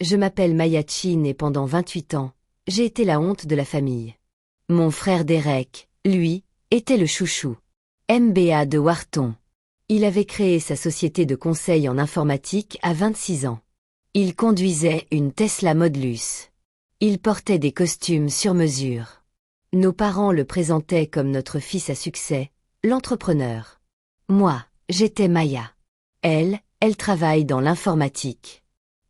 Je m'appelle Maya Chin et pendant 28 ans, j'ai été la honte de la famille. Mon frère Derek, lui, était le chouchou. MBA de Wharton. Il avait créé sa société de conseil en informatique à 26 ans. Il conduisait une Tesla Modlus. Il portait des costumes sur mesure. Nos parents le présentaient comme notre fils à succès, l'entrepreneur. Moi, j'étais Maya. Elle travaille dans l'informatique.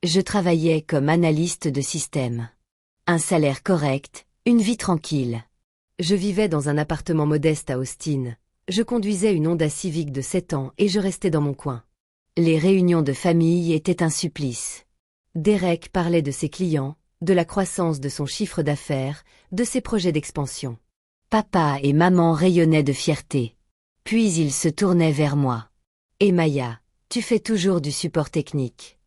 Je travaillais comme analyste de système. Un salaire correct, une vie tranquille. Je vivais dans un appartement modeste à Austin. Je conduisais une Honda Civic de 7 ans et je restais dans mon coin. Les réunions de famille étaient un supplice. Derek parlait de ses clients, de la croissance de son chiffre d'affaires, de ses projets d'expansion. Papa et maman rayonnaient de fierté. Puis ils se tournaient vers moi. « Et Maya, tu fais toujours du support technique. »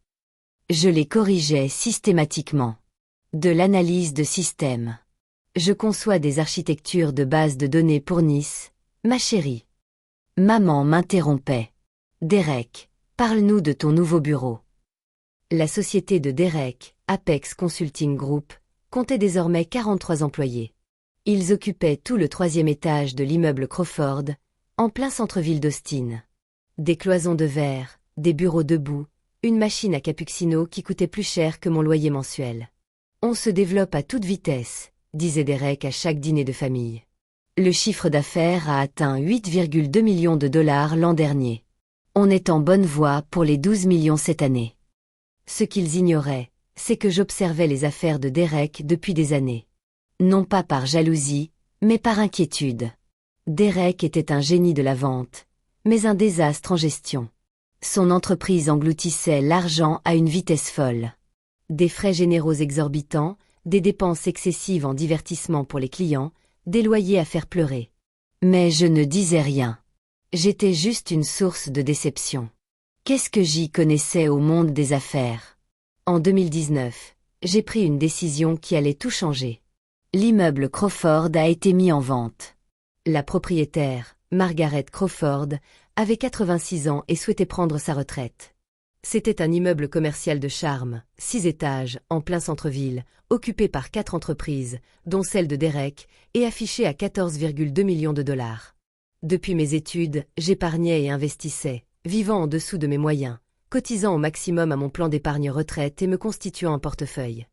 Je les corrigeais systématiquement. De l'analyse de système. Je conçois des architectures de bases de données pour Nice, ma chérie. Maman m'interrompait. Derek, parle-nous de ton nouveau bureau. La société de Derek, Apex Consulting Group, comptait désormais 43 employés. Ils occupaient tout le 3e étage de l'immeuble Crawford, en plein centre-ville d'Austin. Des cloisons de verre, des bureaux debout, une machine à cappuccino qui coûtait plus cher que mon loyer mensuel. On se développe à toute vitesse, disait Derek à chaque dîner de famille. Le chiffre d'affaires a atteint 8,2 millions de dollars l'an dernier. On est en bonne voie pour les 12 millions cette année. Ce qu'ils ignoraient, c'est que j'observais les affaires de Derek depuis des années. Non pas par jalousie, mais par inquiétude. Derek était un génie de la vente, mais un désastre en gestion. Son entreprise engloutissait l'argent à une vitesse folle. Des frais généraux exorbitants, des dépenses excessives en divertissement pour les clients, des loyers à faire pleurer. Mais je ne disais rien. J'étais juste une source de déception. Qu'est-ce que j'y connaissais au monde des affaires? En 2019, j'ai pris une décision qui allait tout changer. L'immeuble Crawford a été mis en vente. La propriétaire, Margaret Crawford, avait 86 ans et souhaitait prendre sa retraite. C'était un immeuble commercial de charme, 6 étages, en plein centre-ville, occupé par 4 entreprises, dont celle de Derek, et affiché à 14,2 millions de dollars. Depuis mes études, j'épargnais et investissais, vivant en dessous de mes moyens, cotisant au maximum à mon plan d'épargne retraite et me constituant un portefeuille.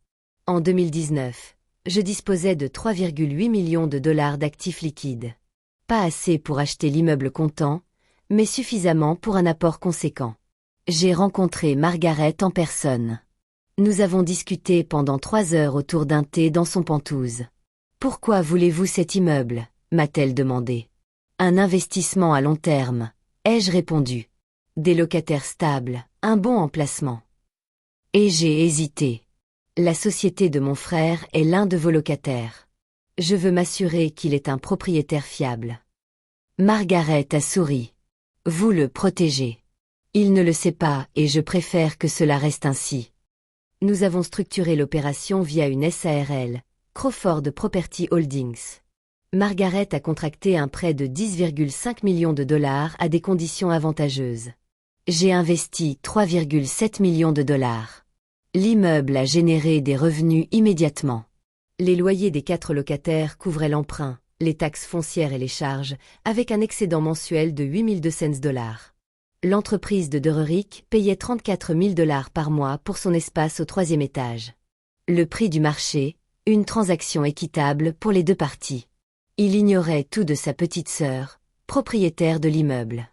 En 2019, je disposais de 3,8 millions de dollars d'actifs liquides. Pas assez pour acheter l'immeuble comptant, mais suffisamment pour un apport conséquent. J'ai rencontré Margaret en personne. Nous avons discuté pendant 3 heures autour d'un thé dans son Penthouse. « Pourquoi voulez-vous cet immeuble » m'a-t-elle demandé. « Un investissement à long terme » ai-je répondu. « Des locataires stables, un bon emplacement. » Et j'ai hésité. La société de mon frère est l'un de vos locataires. Je veux m'assurer qu'il est un propriétaire fiable. Margaret a souri. « Vous le protégez. » Il ne le sait pas et je préfère que cela reste ainsi. Nous avons structuré l'opération via une SARL, Crawford Property Holdings. Margaret a contracté un prêt de 10,5 millions de dollars à des conditions avantageuses. J'ai investi 3,7 millions de dollars. L'immeuble a généré des revenus immédiatement. Les loyers des 4 locataires couvraient l'emprunt, les taxes foncières et les charges, avec un excédent mensuel de 8200 dollars. L'entreprise de Dererick payait 34 000 dollars par mois pour son espace au 3e étage. Le prix du marché, une transaction équitable pour les 2 parties. Il ignorait tout de sa petite sœur, propriétaire de l'immeuble.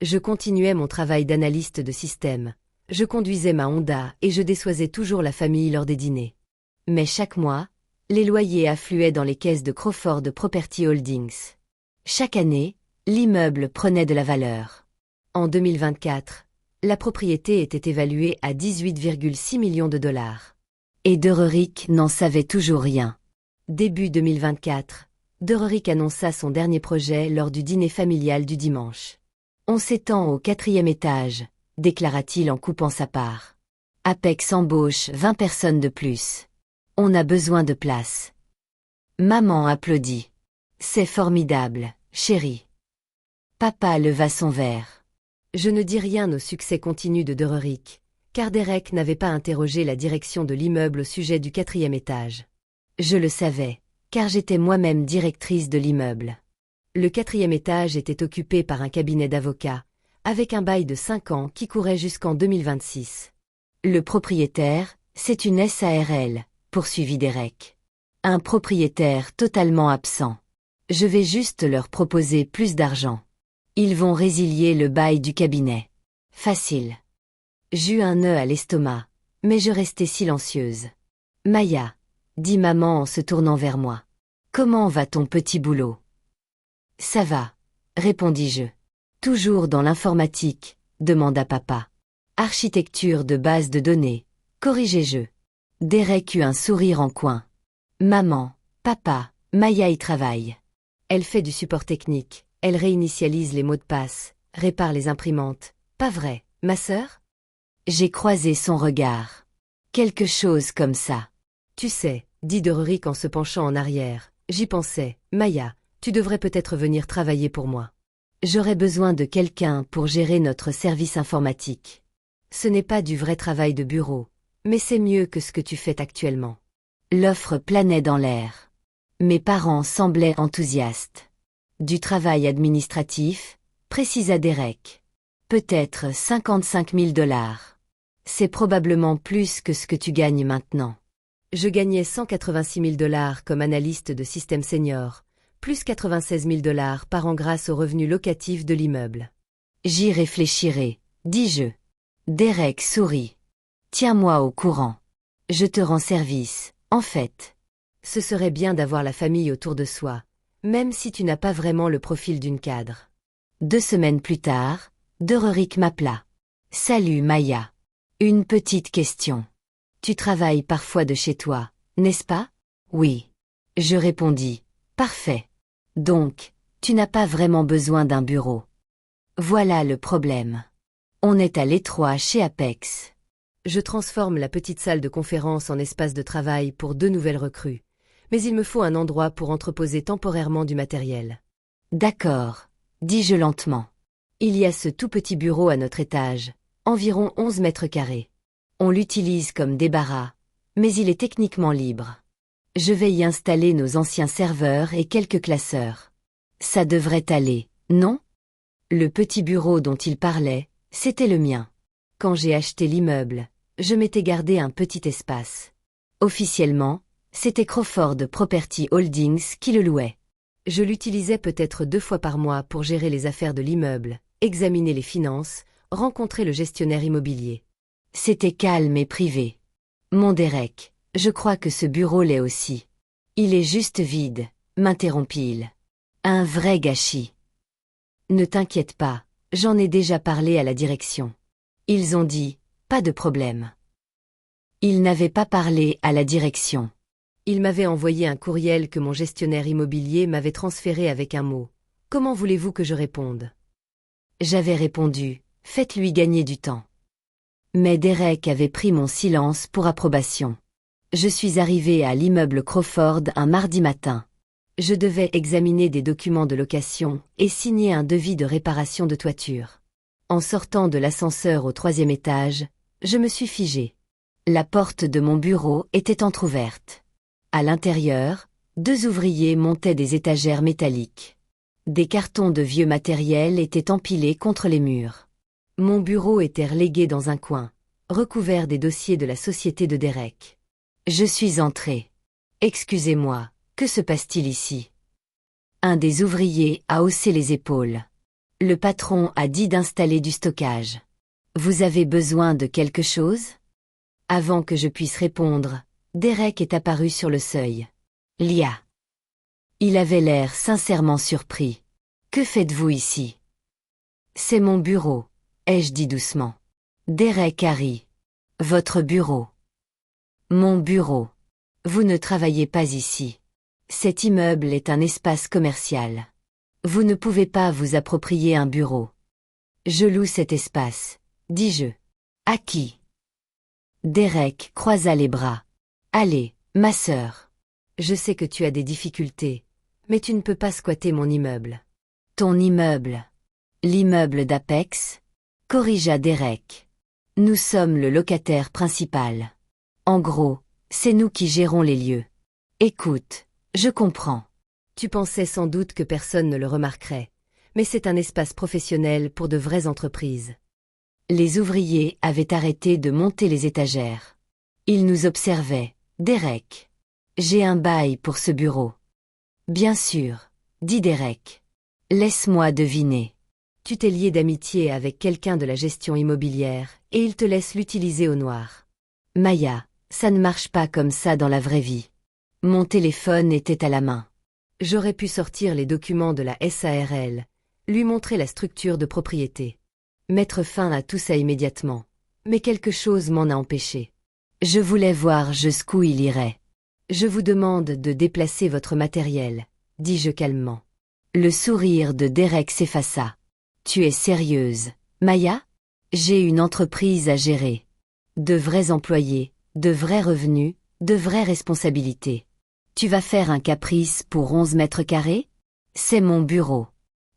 Je continuais mon travail d'analyste de système. Je conduisais ma Honda et je déçoisais toujours la famille lors des dîners. Mais chaque mois, les loyers affluaient dans les caisses de Crawford Property Holdings. Chaque année, l'immeuble prenait de la valeur. En 2024, la propriété était évaluée à 18,6 millions de dollars. Et Dererick n'en savait toujours rien. Début 2024, Dererick annonça son dernier projet lors du dîner familial du dimanche. « On s'étend au 4e étage », déclara-t-il en coupant sa part. « Apex embauche 20 personnes de plus. On a besoin de place. » Maman applaudit. « C'est formidable, chérie. » Papa leva son verre. Je ne dis rien au succès continu de Dererick, car Derek n'avait pas interrogé la direction de l'immeuble au sujet du 4e étage. Je le savais, car j'étais moi-même directrice de l'immeuble. Le 4e étage était occupé par un cabinet d'avocats, avec un bail de 5 ans qui courait jusqu'en 2026. Le propriétaire, c'est une SARL, poursuivit Derek. Un propriétaire totalement absent. Je vais juste leur proposer plus d'argent. Ils vont résilier le bail du cabinet. Facile. J'eus un nœud à l'estomac, mais je restai silencieuse. Maya, dit maman en se tournant vers moi. Comment va ton petit boulot? Ça va, répondis-je. Toujours dans l'informatique, demanda papa. Architecture de base de données, corrigeai-je. Derek eut un sourire en coin. Maman, papa, Maya y travaille. Elle fait du support technique, elle réinitialise les mots de passe, répare les imprimantes. Pas vrai, ma sœur? J'ai croisé son regard. Quelque chose comme ça. Tu sais, dit Dererick en se penchant en arrière, j'y pensais, Maya, tu devrais peut-être venir travailler pour moi. J'aurais besoin de quelqu'un pour gérer notre service informatique. Ce n'est pas du vrai travail de bureau, mais c'est mieux que ce que tu fais actuellement. L'offre planait dans l'air. Mes parents semblaient enthousiastes. Du travail administratif, précisa Derek. Peut-être 55 000 $. C'est probablement plus que ce que tu gagnes maintenant. Je gagnais 186 000 $ comme analyste de système senior, plus 96 000 $ par an grâce aux revenus locatifs de l'immeuble. J'y réfléchirai, dis-je. Derek sourit. Tiens-moi au courant. Je te rends service, en fait. Ce serait bien d'avoir la famille autour de soi, même si tu n'as pas vraiment le profil d'une cadre. 2 semaines plus tard, Dererick m'appela. Salut Maya. Une petite question. Tu travailles parfois de chez toi, n'est-ce pas? Oui. Je répondis. Parfait. Donc, tu n'as pas vraiment besoin d'un bureau. Voilà le problème. On est à l'étroit chez Apex. Je transforme la petite salle de conférence en espace de travail pour 2 nouvelles recrues, mais il me faut un endroit pour entreposer temporairement du matériel. D'accord, dis-je lentement. Il y a ce tout petit bureau à notre étage, environ 11 mètres carrés. On l'utilise comme débarras, mais il est techniquement libre. Je vais y installer nos anciens serveurs et quelques classeurs. Ça devrait aller, non? Le petit bureau dont il parlait, c'était le mien. Quand j'ai acheté l'immeuble, je m'étais gardé un petit espace. Officiellement, c'était Crawford Property Holdings qui le louait. Je l'utilisais peut-être 2 fois par mois pour gérer les affaires de l'immeuble, examiner les finances, rencontrer le gestionnaire immobilier. C'était calme et privé. Mon Derek, je crois que ce bureau l'est aussi. Il est juste vide, m'interrompit-il. Un vrai gâchis. Ne t'inquiète pas, j'en ai déjà parlé à la direction. Ils ont dit, pas de problème. Ils n'avaient pas parlé à la direction. Ils m'avaient envoyé un courriel que mon gestionnaire immobilier m'avait transféré avec un mot. Comment voulez-vous que je réponde? J'avais répondu, faites-lui gagner du temps. Mais Derek avait pris mon silence pour approbation. Je suis arrivé à l'immeuble Crawford un mardi matin. Je devais examiner des documents de location et signer un devis de réparation de toiture. En sortant de l'ascenseur au 3e étage, je me suis figé. La porte de mon bureau était entr'ouverte. À l'intérieur, 2 ouvriers montaient des étagères métalliques. Des cartons de vieux matériel étaient empilés contre les murs. Mon bureau était relégué dans un coin, recouvert des dossiers de la société de Derek. Je suis entré. Excusez-moi, que se passe-t-il ici? Un des ouvriers a haussé les épaules. Le patron a dit d'installer du stockage. Vous avez besoin de quelque chose? Avant que je puisse répondre, Derek est apparu sur le seuil. Lia. Il avait l'air sincèrement surpris. Que faites-vous ici? C'est mon bureau, ai-je dit doucement. Derek a ri. Votre bureau. Mon bureau. Vous ne travaillez pas ici. Cet immeuble est un espace commercial. Vous ne pouvez pas vous approprier un bureau. Je loue cet espace, dis-je. À qui? Derek croisa les bras. Allez, ma sœur. Je sais que tu as des difficultés, mais tu ne peux pas squatter mon immeuble. Ton immeuble. L'immeuble d'Apex? Corrigea Derek. Nous sommes le locataire principal. En gros, c'est nous qui gérons les lieux. Écoute, je comprends. Tu pensais sans doute que personne ne le remarquerait, mais c'est un espace professionnel pour de vraies entreprises. Les ouvriers avaient arrêté de monter les étagères. Ils nous observaient, Derek. J'ai un bail pour ce bureau. Bien sûr, dit Derek. Laisse-moi deviner. Tu t'es lié d'amitié avec quelqu'un de la gestion immobilière et il te laisse l'utiliser au noir. Maya, ça ne marche pas comme ça dans la vraie vie. Mon téléphone était à la main. J'aurais pu sortir les documents de la SARL, lui montrer la structure de propriété. Mettre fin à tout ça immédiatement. Mais quelque chose m'en a empêché. Je voulais voir jusqu'où il irait. Je vous demande de déplacer votre matériel, dis-je calmement. Le sourire de Derek s'effaça. Tu es sérieuse, Maya? J'ai une entreprise à gérer. De vrais employés, de vrais revenus, de vraies responsabilités. Tu vas faire un caprice pour 11 mètres carrés? C'est mon bureau.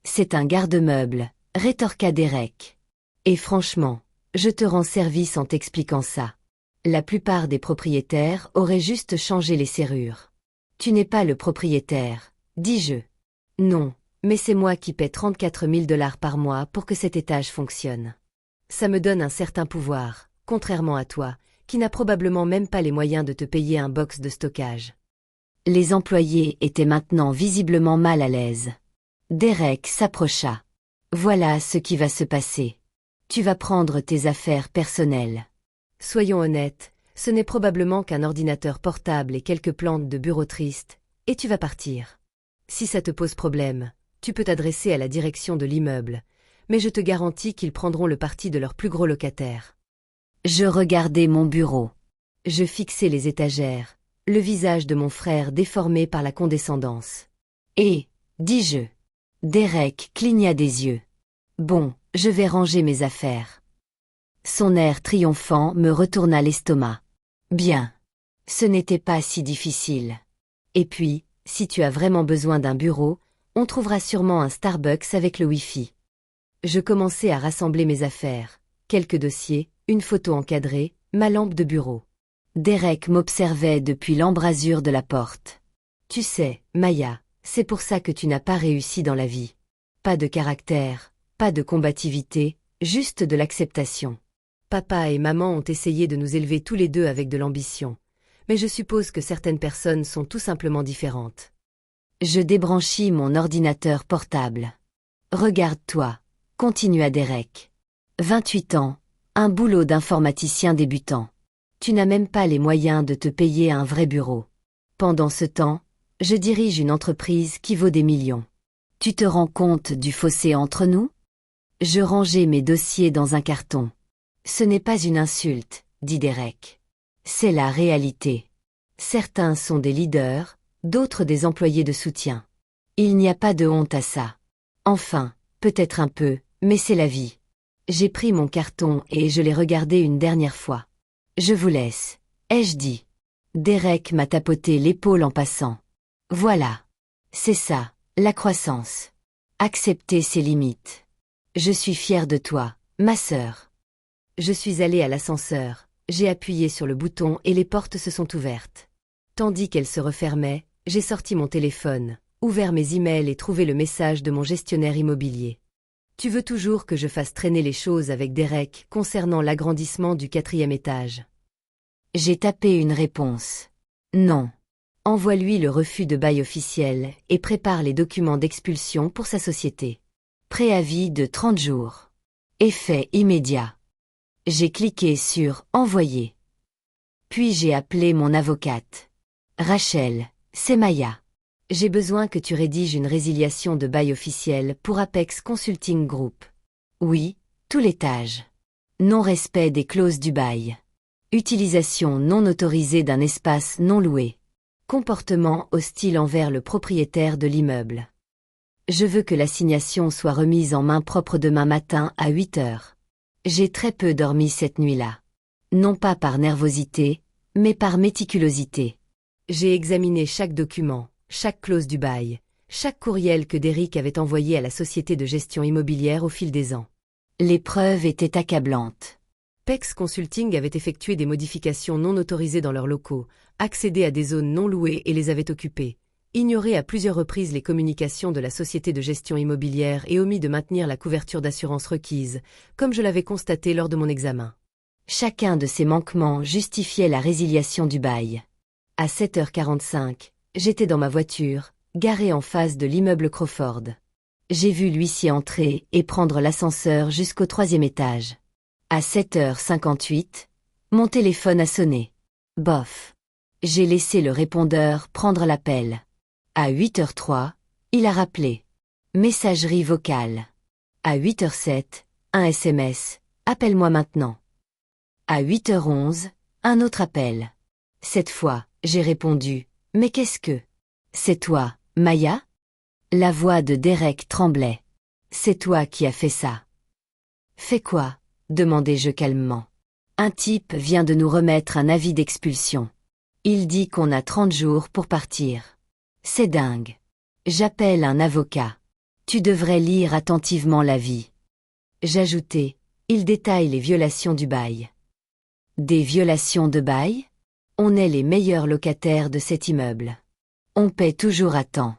C'est un garde-meuble, rétorqua Derek. Et franchement, je te rends service en t'expliquant ça. La plupart des propriétaires auraient juste changé les serrures. Tu n'es pas le propriétaire, dis-je. Non, mais c'est moi qui paie 34 000 $ par mois pour que cet étage fonctionne. Ça me donne un certain pouvoir, contrairement à toi, qui n'a probablement même pas les moyens de te payer un box de stockage. Les employés étaient maintenant visiblement mal à l'aise. Derek s'approcha. Voilà ce qui va se passer. Tu vas prendre tes affaires personnelles. Soyons honnêtes, ce n'est probablement qu'un ordinateur portable et quelques plantes de bureau tristes, et tu vas partir. Si ça te pose problème, tu peux t'adresser à la direction de l'immeuble, mais je te garantis qu'ils prendront le parti de leur plus gros locataire. Je regardais mon bureau. Je fixais les étagères, le visage de mon frère déformé par la condescendance. Et, dis-je. Derek cligna des yeux. Bon, je vais ranger mes affaires. Son air triomphant me retourna l'estomac. Bien. Ce n'était pas si difficile. Et puis, si tu as vraiment besoin d'un bureau, on trouvera sûrement un Starbucks avec le Wi-Fi. Je commençai à rassembler mes affaires, quelques dossiers, une photo encadrée, ma lampe de bureau. Derek m'observait depuis l'embrasure de la porte. Tu sais, Maya, c'est pour ça que tu n'as pas réussi dans la vie. Pas de caractère, pas de combativité, juste de l'acceptation. Papa et maman ont essayé de nous élever tous les deux avec de l'ambition, mais je suppose que certaines personnes sont tout simplement différentes. Je débranchis mon ordinateur portable. Regarde-toi, continua Derek. 28 ans, un boulot d'informaticien débutant. Tu n'as même pas les moyens de te payer un vrai bureau. Pendant ce temps, je dirige une entreprise qui vaut des millions. Tu te rends compte du fossé entre nous? Je rangeai mes dossiers dans un carton. Ce n'est pas une insulte, dit Derek. C'est la réalité. Certains sont des leaders, d'autres des employés de soutien. Il n'y a pas de honte à ça. Enfin, peut-être un peu, mais c'est la vie. J'ai pris mon carton et je l'ai regardé une dernière fois. Je vous laisse, ai-je dit. Derek m'a tapoté l'épaule en passant. Voilà. C'est ça, la croissance. Accepter ses limites. Je suis fier de toi, ma sœur. Je suis allée à l'ascenseur, j'ai appuyé sur le bouton et les portes se sont ouvertes. Tandis qu'elles se refermaient, j'ai sorti mon téléphone, ouvert mes emails et trouvé le message de mon gestionnaire immobilier. Tu veux toujours que je fasse traîner les choses avec Derek concernant l'agrandissement du 4e étage. J'ai tapé une réponse. Non. Envoie-lui le refus de bail officiel et prépare les documents d'expulsion pour sa société. Préavis de 30 jours. Effet immédiat. J'ai cliqué sur « Envoyer ». Puis j'ai appelé mon avocate. Rachel, c'est Maya. J'ai besoin que tu rédiges une résiliation de bail officiel pour Apex Consulting Group. Oui, tout l'étage. Non-respect des clauses du bail. Utilisation non autorisée d'un espace non loué. Comportement hostile envers le propriétaire de l'immeuble. Je veux que l'assignation soit remise en main propre demain matin à 8 heures. J'ai très peu dormi cette nuit-là. Non pas par nervosité, mais par méticulosité. J'ai examiné chaque document, chaque clause du bail, chaque courriel que Derek avait envoyé à la société de gestion immobilière au fil des ans. Les preuves étaient accablantes. PEX Consulting avait effectué des modifications non autorisées dans leurs locaux, accédé à des zones non louées et les avait occupées, ignoré à plusieurs reprises les communications de la société de gestion immobilière et omis de maintenir la couverture d'assurance requise, comme je l'avais constaté lors de mon examen. Chacun de ces manquements justifiait la résiliation du bail. À 7h45, j'étais dans ma voiture, garée en face de l'immeuble Crawford. J'ai vu l'huissier entrer et prendre l'ascenseur jusqu'au 3e étage. À 7h58, mon téléphone a sonné. Bof. J'ai laissé le répondeur prendre l'appel. À 8h03, il a rappelé. Messagerie vocale. À 8h07, un SMS. Appelle-moi maintenant. À 8h11, un autre appel. Cette fois, j'ai répondu. Mais qu'est-ce que... C'est toi, Maya? La voix de Derek tremblait. C'est toi qui as fait ça. Fais quoi? Demandai-je calmement. Un type vient de nous remettre un avis d'expulsion. Il dit qu'on a 30 jours pour partir. C'est dingue. J'appelle un avocat. Tu devrais lire attentivement l'avis. J'ajoutai, il détaille les violations du bail. Des violations de bail? On est les meilleurs locataires de cet immeuble. On paie toujours à temps.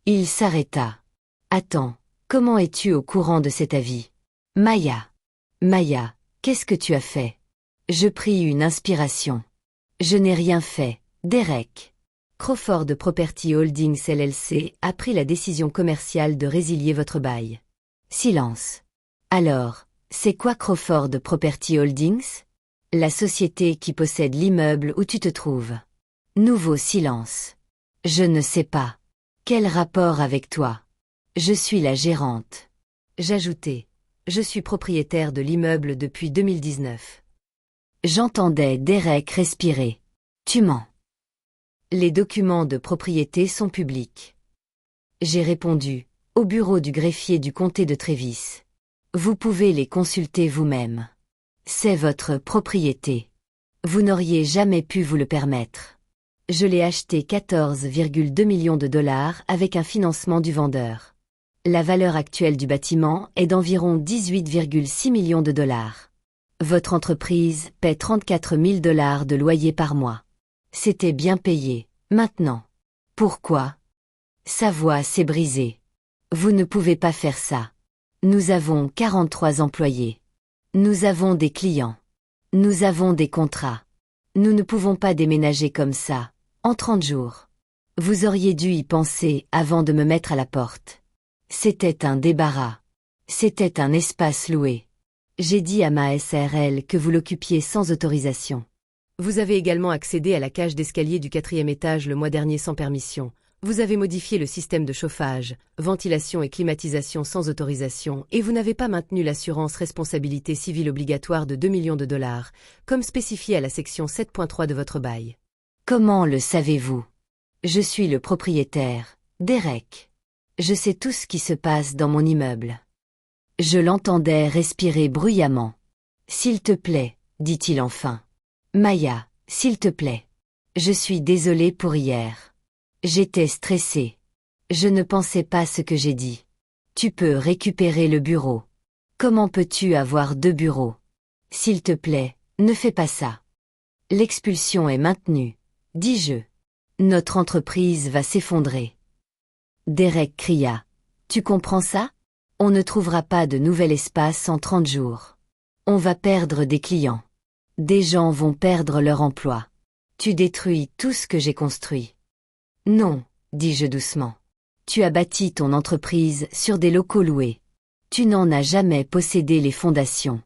Il s'arrêta. Attends, comment es-tu au courant de cet avis? Maya. Maya, qu'est-ce que tu as fait? Je pris une inspiration. Je n'ai rien fait, Derek. Crawford Property Holdings LLC a pris la décision commerciale de résilier votre bail. Silence. Alors, c'est quoi Crawford Property Holdings? La société qui possède l'immeuble où tu te trouves. Nouveau silence. Je ne sais pas. Quel rapport avec toi? Je suis la gérante. J'ajoutai. Je suis propriétaire de l'immeuble depuis 2019. J'entendais Derek respirer. Tu mens. Les documents de propriété sont publics. J'ai répondu, au bureau du greffier du comté de Trévis. Vous pouvez les consulter vous-même. C'est votre propriété. Vous n'auriez jamais pu vous le permettre. Je l'ai acheté 14,2 millions de dollars avec un financement du vendeur. La valeur actuelle du bâtiment est d'environ 18,6 millions de dollars. Votre entreprise paie 34 000 dollars de loyer par mois. C'était bien payé. Maintenant. Pourquoi? Sa voix s'est brisée. Vous ne pouvez pas faire ça. Nous avons 43 employés. Nous avons des clients. Nous avons des contrats. Nous ne pouvons pas déménager comme ça, en 30 jours. Vous auriez dû y penser avant de me mettre à la porte. C'était un débarras. C'était un espace loué. J'ai dit à ma SRL que vous l'occupiez sans autorisation. Vous avez également accédé à la cage d'escalier du 4e étage le mois dernier sans permission. Vous avez modifié le système de chauffage, ventilation et climatisation sans autorisation et vous n'avez pas maintenu l'assurance responsabilité civile obligatoire de 2 millions de dollars, comme spécifié à la section 7.3 de votre bail. Comment le savez-vous? Je suis le propriétaire, Derek. Je sais tout ce qui se passe dans mon immeuble. Je l'entendais respirer bruyamment. S'il te plaît, dit-il enfin. Maya, s'il te plaît. Je suis désolé pour hier. J'étais stressé. Je ne pensais pas ce que j'ai dit. Tu peux récupérer le bureau. Comment peux-tu avoir 2 bureaux? S'il te plaît, ne fais pas ça. L'expulsion est maintenue, dis-je. Notre entreprise va s'effondrer. Derek cria. Tu comprends ça? On ne trouvera pas de nouvel espace en 30 jours. On va perdre des clients. Des gens vont perdre leur emploi. Tu détruis tout ce que j'ai construit. Non, dis-je doucement. Tu as bâti ton entreprise sur des locaux loués. Tu n'en as jamais possédé les fondations.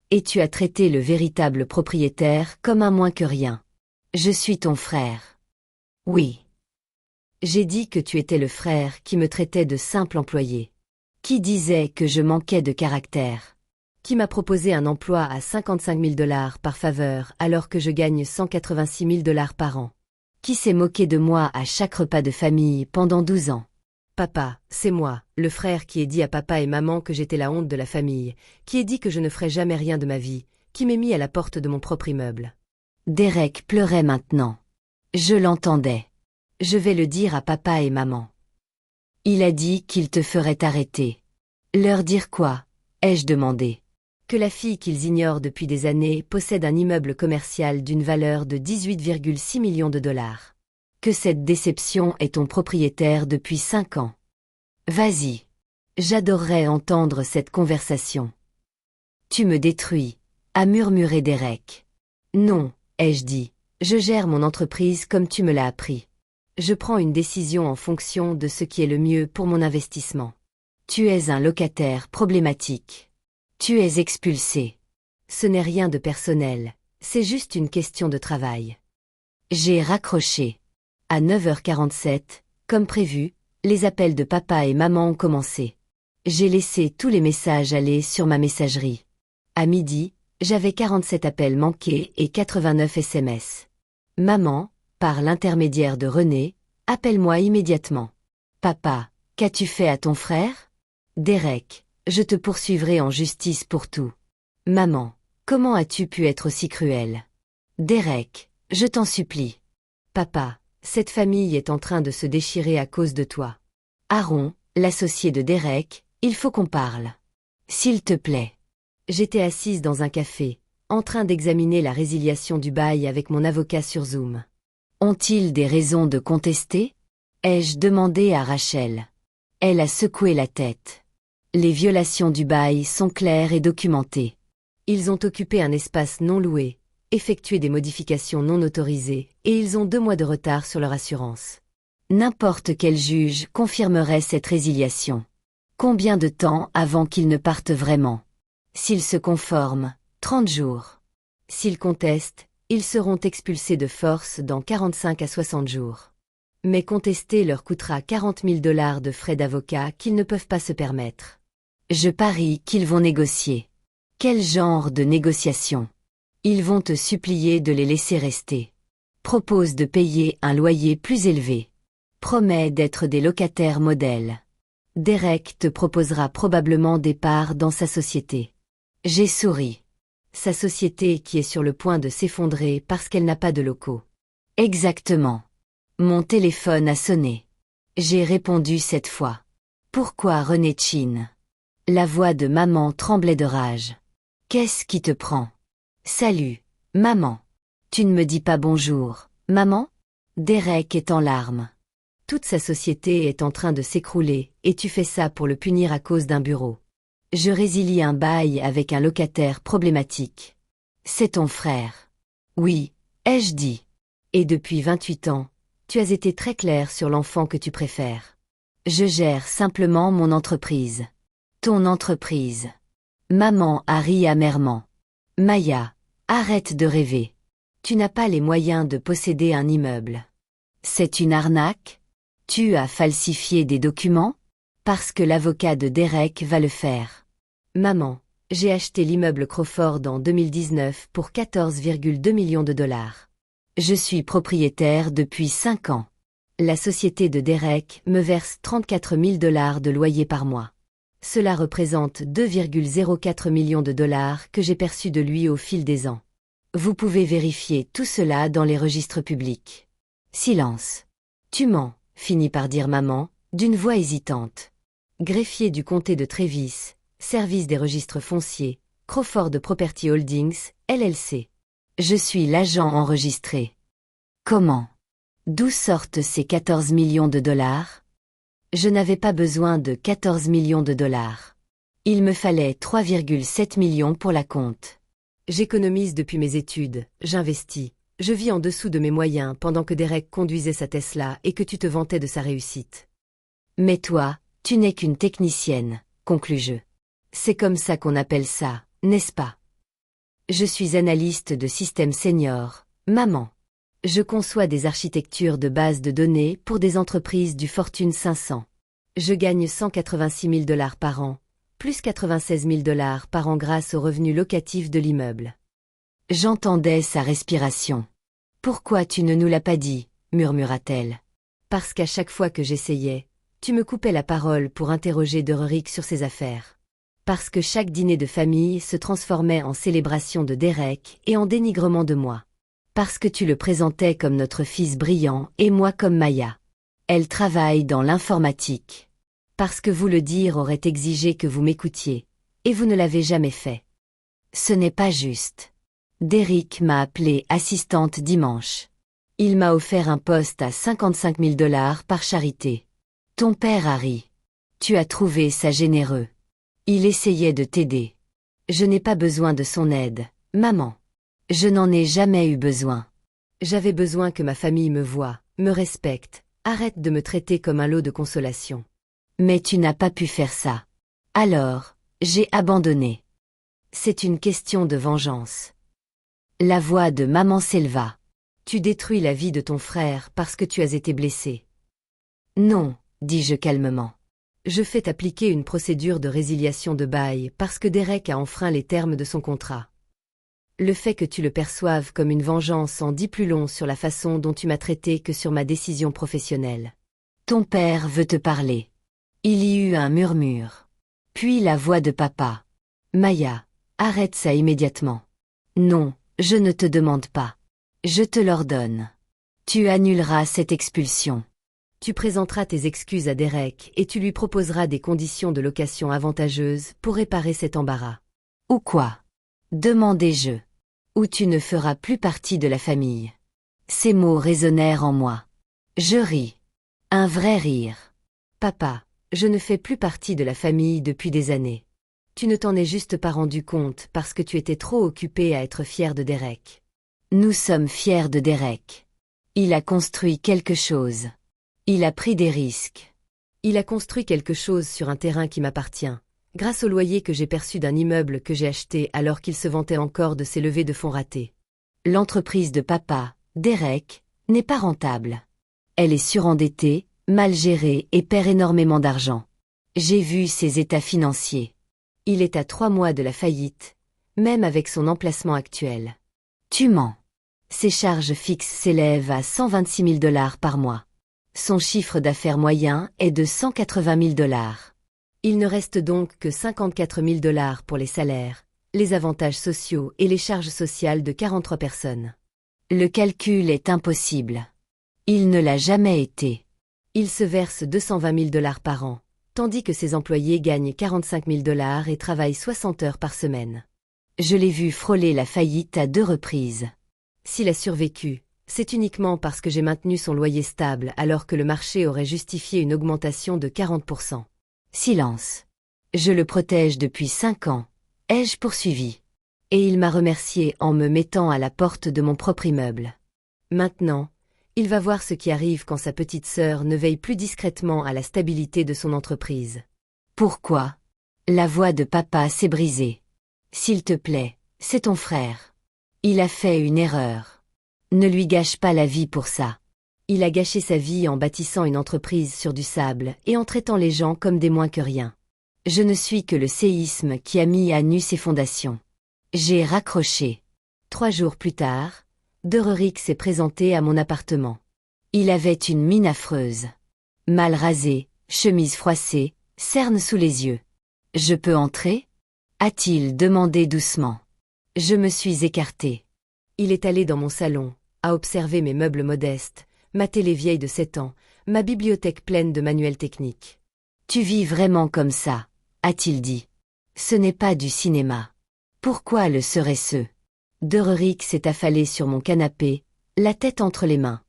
Et tu as traité le véritable propriétaire comme un moins que rien. Je suis ton frère. Oui. J'ai dit que tu étais le frère qui me traitait de simple employé. Qui disait que je manquais de caractère. Qui m'a proposé un emploi à 55 000 dollars par faveur alors que je gagne 186 000 dollars par an. Qui s'est moqué de moi à chaque repas de famille pendant 12 ans? Papa, c'est moi, le frère qui ai dit à papa et maman que j'étais la honte de la famille, qui ai dit que je ne ferais jamais rien de ma vie, qui m'ai mis à la porte de mon propre immeuble. Derek pleurait maintenant. Je l'entendais. Je vais le dire à papa et maman. Il a dit qu'il te ferait arrêter. Leur dire quoi? Ai-je demandé. Que la fille qu'ils ignorent depuis des années possède un immeuble commercial d'une valeur de 18,6 millions de dollars. Que cette déception est ton propriétaire depuis 5 ans. Vas-y. J'adorerais entendre cette conversation. Tu me détruis, a murmuré Derek. Non, ai-je dit. Je gère mon entreprise comme tu me l'as appris. Je prends une décision en fonction de ce qui est le mieux pour mon investissement. Tu es un locataire problématique. Tu es expulsé. Ce n'est rien de personnel, c'est juste une question de travail. J'ai raccroché. À 9h47, comme prévu, les appels de papa et maman ont commencé. J'ai laissé tous les messages aller sur ma messagerie. À midi, j'avais 47 appels manqués et 89 SMS. Maman, par l'intermédiaire de René, appelle-moi immédiatement. Papa, qu'as-tu fait à ton frère? Derek, je te poursuivrai en justice pour tout. Maman, comment as-tu pu être aussi cruel? Derek, je t'en supplie. Papa, cette famille est en train de se déchirer à cause de toi. Aaron, l'associé de Derek, il faut qu'on parle. S'il te plaît. J'étais assise dans un café, en train d'examiner la résiliation du bail avec mon avocat sur Zoom. Ont-ils des raisons de contester? Ai-je demandé à Rachel. Elle a secoué la tête. Les violations du bail sont claires et documentées. Ils ont occupé un espace non loué, effectué des modifications non autorisées, et ils ont 2 mois de retard sur leur assurance. N'importe quel juge confirmerait cette résiliation. Combien de temps avant qu'ils ne partent vraiment? S'ils se conforment, 30 jours. S'ils contestent, ils seront expulsés de force dans 45 à 60 jours. Mais contester leur coûtera 40 000 $ de frais d'avocat qu'ils ne peuvent pas se permettre. Je parie qu'ils vont négocier. Quel genre de négociation? Ils vont te supplier de les laisser rester. Propose de payer un loyer plus élevé. Promet d'être des locataires modèles. Derek te proposera probablement des parts dans sa société. J'ai souri. Sa société qui est sur le point de s'effondrer parce qu'elle n'a pas de locaux. Exactement. Mon téléphone a sonné. J'ai répondu cette fois. Pourquoi René Chin? La voix de maman tremblait de rage. Qu'est-ce qui te prend? Salut, maman. Tu ne me dis pas bonjour, maman? Derek est en larmes. Toute sa société est en train de s'écrouler et tu fais ça pour le punir à cause d'un bureau. Je résilie un bail avec un locataire problématique. C'est ton frère. Oui, ai-je dit. Et depuis 28 ans, tu as été très clair sur l'enfant que tu préfères. Je gère simplement mon entreprise. Ton entreprise. Maman a ri amèrement. Maya, arrête de rêver. Tu n'as pas les moyens de posséder un immeuble. C'est une arnaque? Tu as falsifié des documents? Parce que l'avocat de Derek va le faire. Maman, j'ai acheté l'immeuble Crawford en 2019 pour 14,2 millions de dollars. Je suis propriétaire depuis 5 ans. La société de Derek me verse 34 000 $ de loyer par mois. Cela représente 2,04 millions de dollars que j'ai perçus de lui au fil des ans. Vous pouvez vérifier tout cela dans les registres publics. Silence. Tu mens, finit par dire maman, d'une voix hésitante. Greffier du comté de Trévis, service des registres fonciers, Crawford Property Holdings, LLC. Je suis l'agent enregistré. Comment? D'où sortent ces 14 millions de dollars? Je n'avais pas besoin de 14 millions de dollars. Il me fallait 3,7 millions pour la compte. J'économise depuis mes études, j'investis. Je vis en dessous de mes moyens pendant que Derek conduisait sa Tesla et que tu te vantais de sa réussite. Mais toi, tu n'es qu'une technicienne, conclus-je. C'est comme ça qu'on appelle ça, n'est-ce pas? Je suis analyste de système senior, maman. Je conçois des architectures de bases de données pour des entreprises du Fortune 500. Je gagne 186 000 $ par an, plus 96 000 $ par an grâce aux revenus locatifs de l'immeuble. J'entendais sa respiration. « Pourquoi tu ne nous l'as pas dit ?» murmura-t-elle. « Parce qu'à chaque fois que j'essayais, tu me coupais la parole pour interroger Derek sur ses affaires. Parce que chaque dîner de famille se transformait en célébration de Derek et en dénigrement de moi. Parce que tu le présentais comme notre fils brillant et moi comme Maya. Elle travaille dans l'informatique. Parce que vous le dire aurait exigé que vous m'écoutiez, et vous ne l'avez jamais fait. Ce n'est pas juste. Derek m'a appelé assistante dimanche. Il m'a offert un poste à 55 000 $ par charité. Ton père a ri. Tu as trouvé ça généreux. Il essayait de t'aider. Je n'ai pas besoin de son aide, maman. Je n'en ai jamais eu besoin. J'avais besoin que ma famille me voie, me respecte, arrête de me traiter comme un lot de consolation. Mais tu n'as pas pu faire ça. Alors, j'ai abandonné. C'est une question de vengeance. La voix de maman s'éleva. Tu détruis la vie de ton frère parce que tu as été blessé. Non, dis-je calmement. Je fais t'appliquer une procédure de résiliation de bail parce que Derek a enfreint les termes de son contrat. Le fait que tu le perçoives comme une vengeance en dit plus long sur la façon dont tu m'as traité que sur ma décision professionnelle. Ton père veut te parler. Il y eut un murmure. Puis la voix de papa. Maya, arrête ça immédiatement. Non, je ne te demande pas. Je te l'ordonne. Tu annuleras cette expulsion. Tu présenteras tes excuses à Derek et tu lui proposeras des conditions de location avantageuses pour réparer cet embarras. Ou quoi? Demandai-je. Ou tu ne feras plus partie de la famille. Ces mots résonnèrent en moi. Je ris. Un vrai rire. Papa, je ne fais plus partie de la famille depuis des années. Tu ne t'en es juste pas rendu compte parce que tu étais trop occupé à être fier de Derek. Nous sommes fiers de Derek. Il a construit quelque chose. Il a pris des risques. Il a construit quelque chose sur un terrain qui m'appartient, grâce au loyer que j'ai perçu d'un immeuble que j'ai acheté alors qu'il se vantait encore de ses levées de fonds ratées. L'entreprise de papa, Derek, n'est pas rentable. Elle est surendettée, mal gérée et perd énormément d'argent. J'ai vu ses états financiers. Il est à 3 mois de la faillite, même avec son emplacement actuel. Tu mens. Ses charges fixes s'élèvent à 126 000 $ par mois. Son chiffre d'affaires moyen est de 180 000 $. Il ne reste donc que 54 000 $ pour les salaires, les avantages sociaux et les charges sociales de 43 personnes. Le calcul est impossible. Il ne l'a jamais été. Il se verse 220 000 $ par an, tandis que ses employés gagnent 45 000 $ et travaillent 60 heures par semaine. Je l'ai vu frôler la faillite à 2 reprises. S'il a survécu, c'est uniquement parce que j'ai maintenu son loyer stable alors que le marché aurait justifié une augmentation de 40%. Silence. Je le protège depuis 5 ans, ai-je poursuivi. Et il m'a remercié en me mettant à la porte de mon propre immeuble. Maintenant, il va voir ce qui arrive quand sa petite sœur ne veille plus discrètement à la stabilité de son entreprise. Pourquoi? La voix de papa s'est brisée. S'il te plaît, c'est ton frère. Il a fait une erreur. Ne lui gâche pas la vie pour ça. Il a gâché sa vie en bâtissant une entreprise sur du sable et en traitant les gens comme des moins que rien. Je ne suis que le séisme qui a mis à nu ses fondations. J'ai raccroché. 3 jours plus tard, Derek s'est présenté à mon appartement. Il avait une mine affreuse. Mal rasé, chemise froissée, cerne sous les yeux. « Je peux entrer » a-t-il demandé doucement. Je me suis écartée. Il est allé dans mon salon, a observé mes meubles modestes, ma télé vieille de 7 ans, ma bibliothèque pleine de manuels techniques. Tu vis vraiment comme ça, a-t-il dit. Ce n'est pas du cinéma. Pourquoi le serait-ce? Derek s'est affalé sur mon canapé, la tête entre les mains.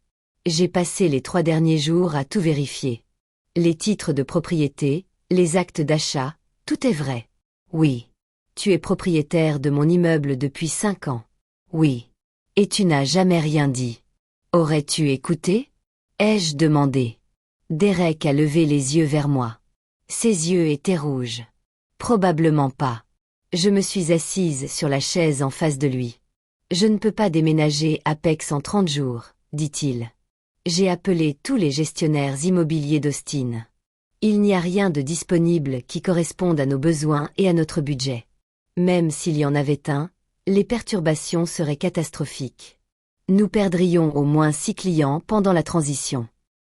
J'ai passé les 3 derniers jours à tout vérifier. Les titres de propriété, les actes d'achat, tout est vrai. Oui. Tu es propriétaire de mon immeuble depuis 5 ans. Oui. Et tu n'as jamais rien dit. Aurais-tu écouté? Ai-je demandé. Derek a levé les yeux vers moi. Ses yeux étaient rouges. Probablement pas. Je me suis assise sur la chaise en face de lui. Je ne peux pas déménager Apex en 30 jours, dit-il. J'ai appelé tous les gestionnaires immobiliers d'Austin. Il n'y a rien de disponible qui corresponde à nos besoins et à notre budget. Même s'il y en avait un, les perturbations seraient catastrophiques. Nous perdrions au moins 6 clients pendant la transition.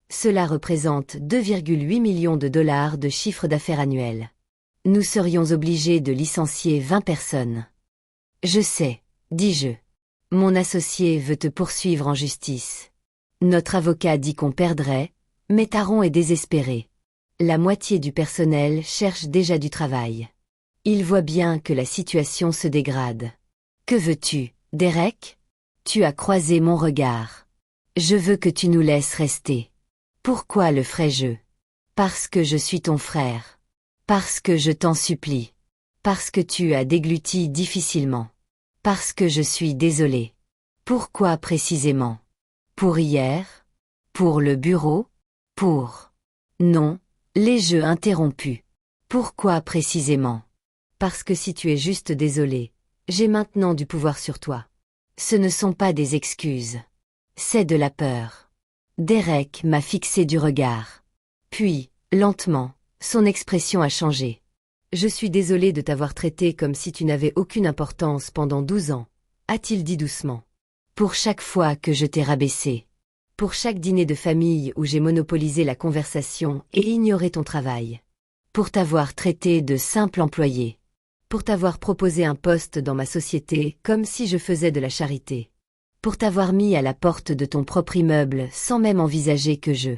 Cela représente 2,8 millions de $ de chiffre d'affaires annuel. Nous serions obligés de licencier 20 personnes. Je sais, dis-je. Mon associé veut te poursuivre en justice. Notre avocat dit qu'on perdrait, mais Taron est désespéré. La moitié du personnel cherche déjà du travail. Il voit bien que la situation se dégrade. Que veux-tu, Derek? Tu as croisé mon regard. Je veux que tu nous laisses rester. Pourquoi le ferais-je? Parce que je suis ton frère. Parce que je t'en supplie. Parce que tu as dégluti difficilement. Parce que je suis désolé. Pourquoi précisément? Pour hier? Pour le bureau? Pour... Non, les jeux interrompus. Pourquoi précisément? Parce que si tu es juste désolé, j'ai maintenant du pouvoir sur toi. Ce ne sont pas des excuses. C'est de la peur. Derek m'a fixé du regard. Puis, lentement, son expression a changé. Je suis désolé de t'avoir traité comme si tu n'avais aucune importance pendant 12 ans, a-t-il dit doucement. Pour chaque fois que je t'ai rabaissé. Pour chaque dîner de famille où j'ai monopolisé la conversation et ignoré ton travail. Pour t'avoir traité de simple employé. Pour t'avoir proposé un poste dans ma société comme si je faisais de la charité. Pour t'avoir mis à la porte de ton propre immeuble sans même envisager que je...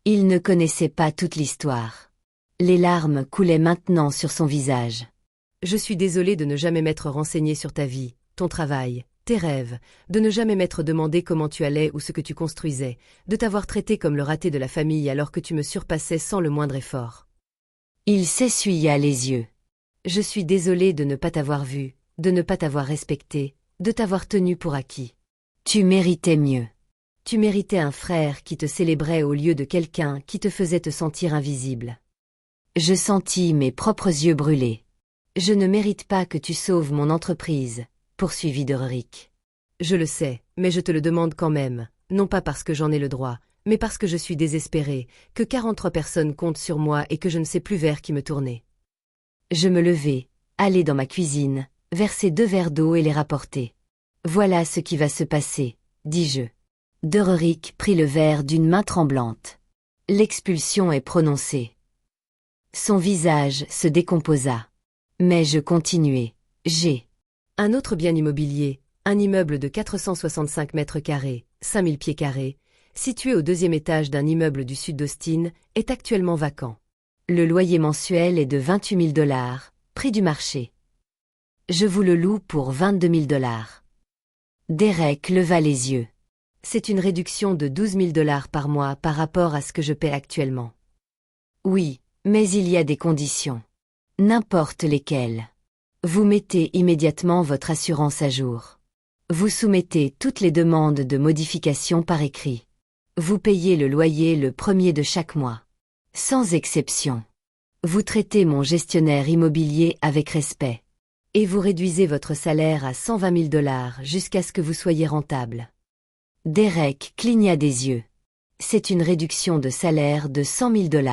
Il ne connaissait pas toute l'histoire. Les larmes coulaient maintenant sur son visage. Je suis désolé de ne jamais m'être renseigné sur ta vie, ton travail, tes rêves, de ne jamais m'être demandé comment tu allais ou ce que tu construisais, de t'avoir traité comme le raté de la famille alors que tu me surpassais sans le moindre effort. Il s'essuya les yeux. Je suis désolé de ne pas t'avoir vu, de ne pas t'avoir respecté, de t'avoir tenu pour acquis. Tu méritais mieux. Tu méritais un frère qui te célébrait au lieu de quelqu'un qui te faisait te sentir invisible. Je sentis mes propres yeux brûler. Je ne mérite pas que tu sauves mon entreprise, poursuivit Derek. Je le sais, mais je te le demande quand même, non pas parce que j'en ai le droit, mais parce que je suis désespéré, que 43 personnes comptent sur moi et que je ne sais plus vers qui me tourner. Je me levai, allai dans ma cuisine, verser 2 verres d'eau et les rapporter. Voilà ce qui va se passer, dis-je. Derek prit le verre d'une main tremblante. L'expulsion est prononcée. Son visage se décomposa. Mais je continuai. J'ai un autre bien immobilier, un immeuble de 465 mètres carrés, 5000 pieds carrés, situé au 2e étage d'un immeuble du sud d'Austin, est actuellement vacant. Le loyer mensuel est de $28 000, prix du marché. Je vous le loue pour $22 000. Derek leva les yeux. C'est une réduction de $12 000 par mois par rapport à ce que je paie actuellement. Oui, mais il y a des conditions. N'importe lesquelles. Vous mettez immédiatement votre assurance à jour. Vous soumettez toutes les demandes de modification par écrit. Vous payez le loyer le 1er de chaque mois. Sans exception. Vous traitez mon gestionnaire immobilier avec respect. Et vous réduisez votre salaire à $120 000 jusqu'à ce que vous soyez rentable. Derek cligna des yeux. C'est une réduction de salaire de $100 000.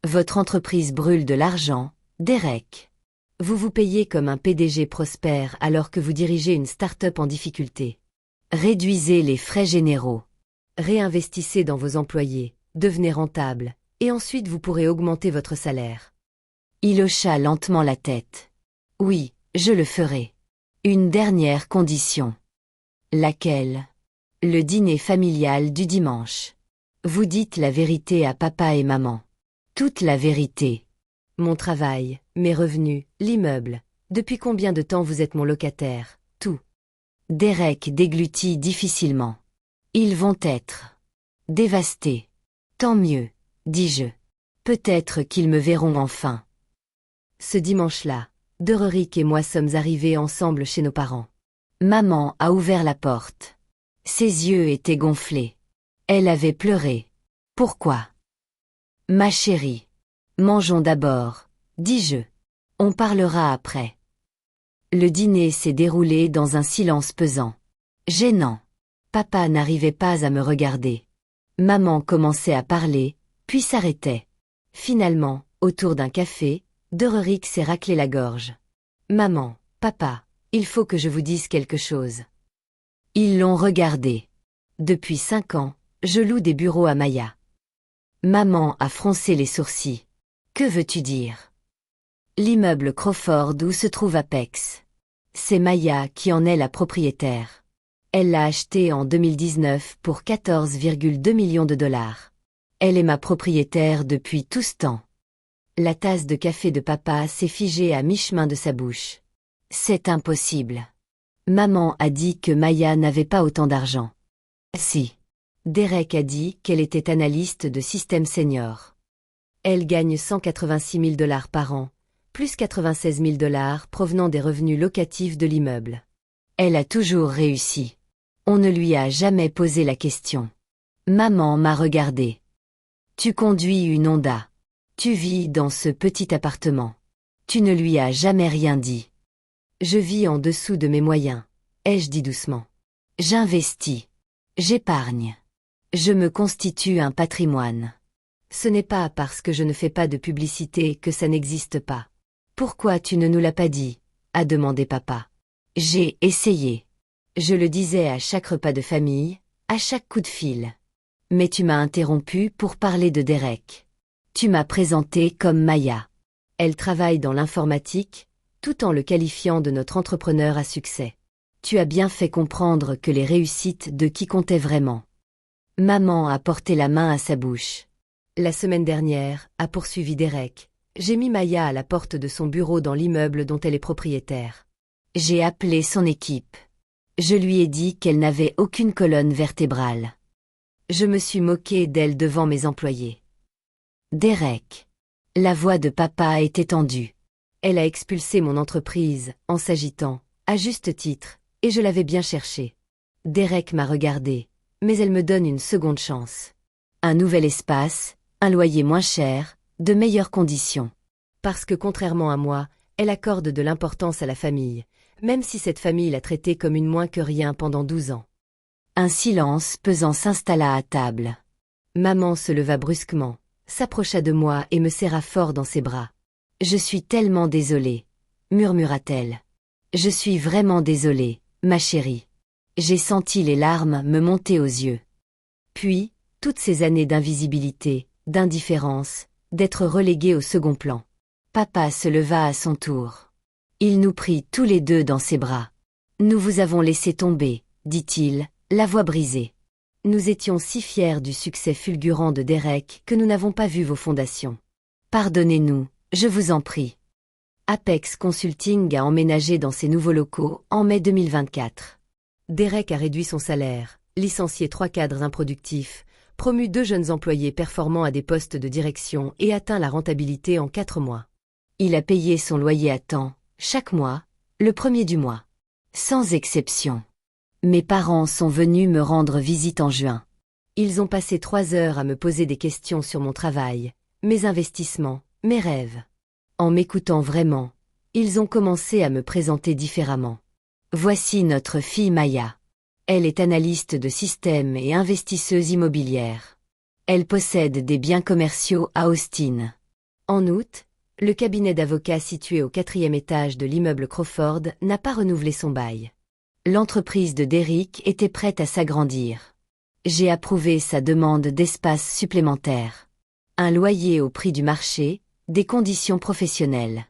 Votre entreprise brûle de l'argent, Derek. Vous vous payez comme un PDG prospère alors que vous dirigez une start-up en difficulté. Réduisez les frais généraux. Réinvestissez dans vos employés, devenez rentable, et ensuite vous pourrez augmenter votre salaire. Il hocha lentement la tête. Oui, je le ferai. Une dernière condition. Laquelle? Le dîner familial du dimanche. Vous dites la vérité à papa et maman. Toute la vérité. Mon travail, mes revenus, l'immeuble. Depuis combien de temps vous êtes mon locataire? Tout. Derek déglutit difficilement. Ils vont être dévastés. Tant mieux, dis-je. Peut-être qu'ils me verront enfin. Ce dimanche-là, Derek et moi sommes arrivés ensemble chez nos parents. Maman a ouvert la porte. Ses yeux étaient gonflés. Elle avait pleuré. Pourquoi? Ma chérie. Mangeons d'abord, dis-je. On parlera après. Le dîner s'est déroulé dans un silence pesant. Gênant. Papa n'arrivait pas à me regarder. Maman commençait à parler, puis s'arrêtait. Finalement, autour d'un café, Derek s'est raclé la gorge. Maman, papa, il faut que je vous dise quelque chose. Ils l'ont regardé. Depuis 5 ans, je loue des bureaux à Maya. Maman a froncé les sourcils. Que veux-tu dire? L'immeuble Crawford où se trouve Apex. C'est Maya qui en est la propriétaire. Elle l'a acheté en 2019 pour $14,2 millions. Elle est ma propriétaire depuis tout ce temps. La tasse de café de papa s'est figée à mi-chemin de sa bouche. C'est impossible. Maman a dit que Maya n'avait pas autant d'argent. Si. Derek a dit qu'elle était analyste de système senior. Elle gagne 186 000 $ par an, plus 96 000 $ provenant des revenus locatifs de l'immeuble. Elle a toujours réussi. On ne lui a jamais posé la question. Maman m'a regardé. Tu conduis une Honda. Tu vis dans ce petit appartement. Tu ne lui as jamais rien dit. Je vis en dessous de mes moyens, ai-je dit doucement. J'investis. J'épargne. Je me constitue un patrimoine. Ce n'est pas parce que je ne fais pas de publicité que ça n'existe pas. Pourquoi tu ne nous l'as pas dit? A demandé papa. J'ai essayé. Je le disais à chaque repas de famille, à chaque coup de fil. Mais tu m'as interrompu pour parler de Derek. Tu m'as présenté comme Maya. Elle travaille dans l'informatique, tout en le qualifiant de notre entrepreneur à succès. Tu as bien fait comprendre que les réussites de qui comptaient vraiment. Maman a porté la main à sa bouche. La semaine dernière, a poursuivi Derek, j'ai mis Maya à la porte de son bureau dans l'immeuble dont elle est propriétaire. J'ai appelé son équipe. Je lui ai dit qu'elle n'avait aucune colonne vertébrale. Je me suis moqué d'elle devant mes employés. Derek. La voix de papa était tendue. Elle a expulsé mon entreprise, en s'agitant, à juste titre, et je l'avais bien cherché. Derek m'a regardé, mais elle me donne une seconde chance. Un nouvel espace, un loyer moins cher, de meilleures conditions. Parce que contrairement à moi, elle accorde de l'importance à la famille, même si cette famille l'a traitée comme une moins que rien pendant 12 ans. Un silence pesant s'installa à table. Maman se leva brusquement, s'approcha de moi et me serra fort dans ses bras. « Je suis tellement désolée, » murmura-t-elle. « Je suis vraiment désolée, ma chérie. » J'ai senti les larmes me monter aux yeux. Puis, toutes ces années d'invisibilité, d'indifférence, d'être reléguée au second plan. Papa se leva à son tour. Il nous prit tous les deux dans ses bras. « Nous vous avons laissé tomber, » dit-il, la voix brisée. Nous étions si fiers du succès fulgurant de Derek que nous n'avons pas vu vos fondations. Pardonnez-nous, je vous en prie. Apex Consulting a emménagé dans ses nouveaux locaux en mai 2024. Derek a réduit son salaire, licencié 3 cadres improductifs, promu 2 jeunes employés performants à des postes de direction et atteint la rentabilité en 4 mois. Il a payé son loyer à temps, chaque mois, le premier du mois. Sans exception. Mes parents sont venus me rendre visite en juin. Ils ont passé 3 heures à me poser des questions sur mon travail, mes investissements, mes rêves. En m'écoutant vraiment, ils ont commencé à me présenter différemment. Voici notre fille Maya. Elle est analyste de système et investisseuse immobilière. Elle possède des biens commerciaux à Austin. En août, le cabinet d'avocats situé au 4e étage de l'immeuble Crawford n'a pas renouvelé son bail. L'entreprise de Derek était prête à s'agrandir. J'ai approuvé sa demande d'espace supplémentaire. Un loyer au prix du marché, des conditions professionnelles.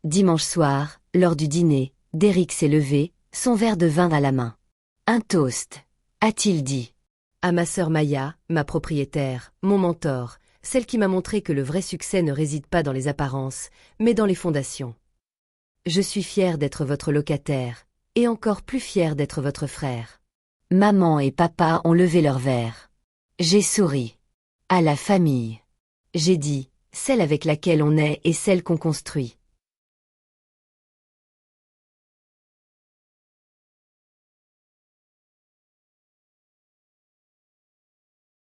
Dimanche soir, lors du dîner, Derek s'est levé, son verre de vin à la main. Un toast, a-t-il dit. À ma sœur Maya, ma propriétaire, mon mentor, celle qui m'a montré que le vrai succès ne réside pas dans les apparences, mais dans les fondations. Je suis fier d'être votre locataire, et encore plus fier d'être votre frère. Maman et papa ont levé leur verre. J'ai souri. À la famille. J'ai dit, celle avec laquelle on est et celle qu'on construit.